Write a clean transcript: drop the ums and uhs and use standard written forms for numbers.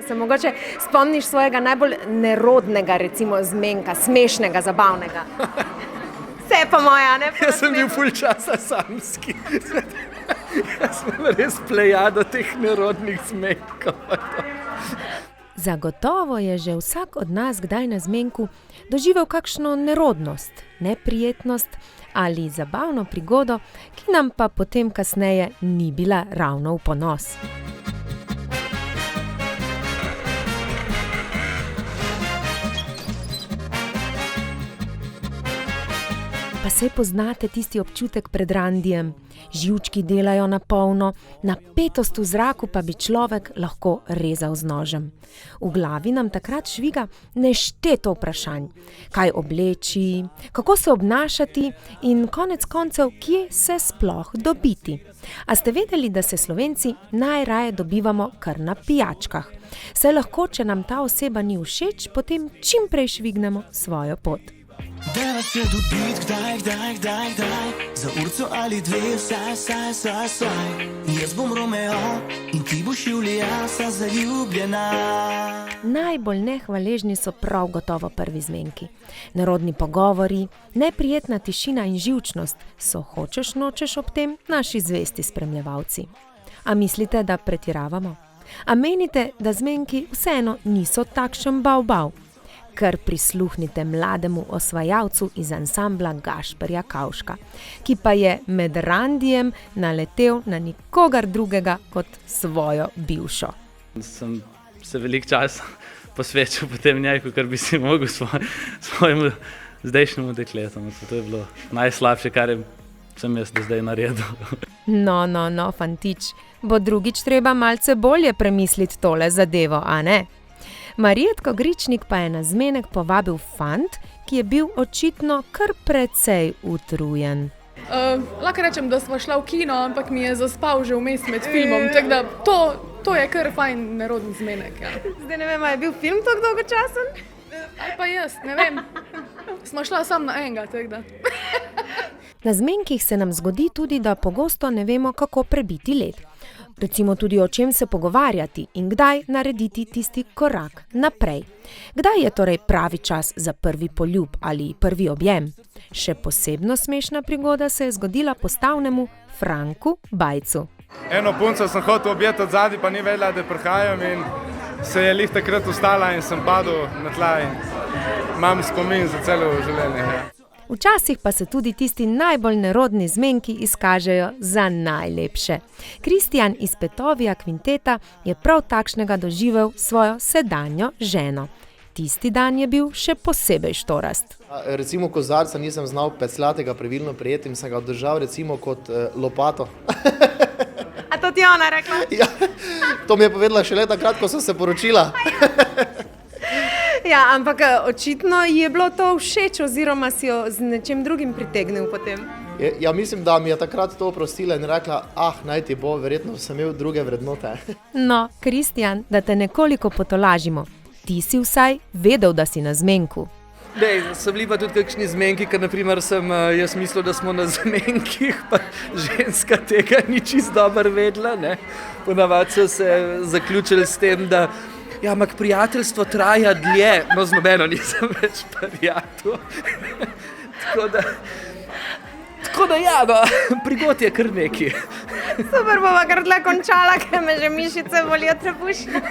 Se mogoče spomniš svojega najbolj nerodnega, recimo, zmenka, smešnega, zabavnega? Vse pa moja, ne? Jaz sem bil ful časa samski. Jaz sem res plejado teh nerodnih zmenkov. Zagotovo je že vsak od nas kdaj na zmenku doživel kakšno nerodnost, neprijetnost ali zabavno prigodo, ki nam pa potem kasneje ni bila ravno v ponos. Pa saj poznate tisti občutek pred randijem, živčki delajo na polno, napetost v zraku pa bi človek lahko rezal z nožem. V glavi nam takrat šviga nešteto vprašanj, kaj obleči, kako se obnašati in konec koncev, kje se sploh dobiti. A ste vedeli, da se Slovenci najraje dobivamo kar na pijačkah? Saj lahko, če nam ta oseba ni všeč, potem čim prej švignemo svojo pot. Deva se dobit, kdaj, za urco ali dve, saj. Jaz bom Romeo in ti boš Julija, sta zaljubljena. Najbolj nehvaležni so prav gotovo prvi zmenki. Nerodni pogovori, neprijetna tišina in živčnost so hočeš nočeš ob tem naši zvesti spremljevalci. A mislite, da pretiravamo? A menite, da zmenki vseeno niso takšen bav? Kar prisluhnite mlademu osvajalcu iz ansambla Gašperja Kavška, ki pa je med randijem naletel na nikogar drugega kot svojo bivšo. Sem se veliko časa posvečal potem njej, kar bi si mogel svojemu zdajšnjemu dekletu. To je bilo najslabše, kar sem jaz do zdaj naredil. No, fantič, bo drugič treba malce bolje premisliti tole zadevo, a ne? Marjetko Gričnik pa je na zmenek povabil fant, ki je bil očitno kar precej utrujen. Lahko rečem, da sva šla v kino, ampak mi je zaspal že vmes med filmom, tako da to je kar fajn nerodni zmenek. Ja. Zdaj ne vem, a je bil film tako dolgočasen? Ali pa jaz, ne vem. Sva šla sam na enega, tako da. Na zmenkih se nam zgodi tudi, da pogosto ne vemo, kako prebiti led. Recimo tudi o čem se pogovarjati in kdaj narediti tisti korak naprej. Kdaj je torej pravi čas za prvi poljub ali prvi objem? Še posebno smešna prigoda se je zgodila postavnemu Franku Bajcu. Eno punco sem hotel objeti od zadaj, pa ni vedela, da prihajam in se je lih takrat ustala in sem padel na tla in imam spomin za celo življenje. Včasih pa se tudi tisti najbolj nerodni zmenki izkažejo za najlepše. Kristjan iz Petovija kvinteta je prav takšnega doživel svojo sedanjo ženo. Tisti dan je bil še posebej štorast. Recimo kozarca nisem znal pecljatega pravilno prijeti in sem ga držal recimo kot lopato. A to ti je ona rekla? Ja, to mi je povedala šele takrat, ko sem se poročila. Ja, ampak očitno ji je bilo to všeč oziroma si jo z nečem drugim pritegnil potem. Ja, mislim, da mi je takrat to oprostila in rekla, naj ti bo, verjetno sem imel druge vrednote. No, Kristjan, da te nekoliko potolažimo. Ti si vsaj vedel, da si na zmenku. So bili pa tudi kakšni zmenki, ker naprimer sem jaz mislil, da smo na zmenkih, pa ženska tega ni čisto dobro vedela, ne. Ponavadi so se zaključili s tem, da ampak prijateljstvo traja dlje, no z nobeno nisem več prijatelj. Tako da ja, no, prigod je kar neki. Super, bova kar tle končala, ker me že mišice bolijo trebušne.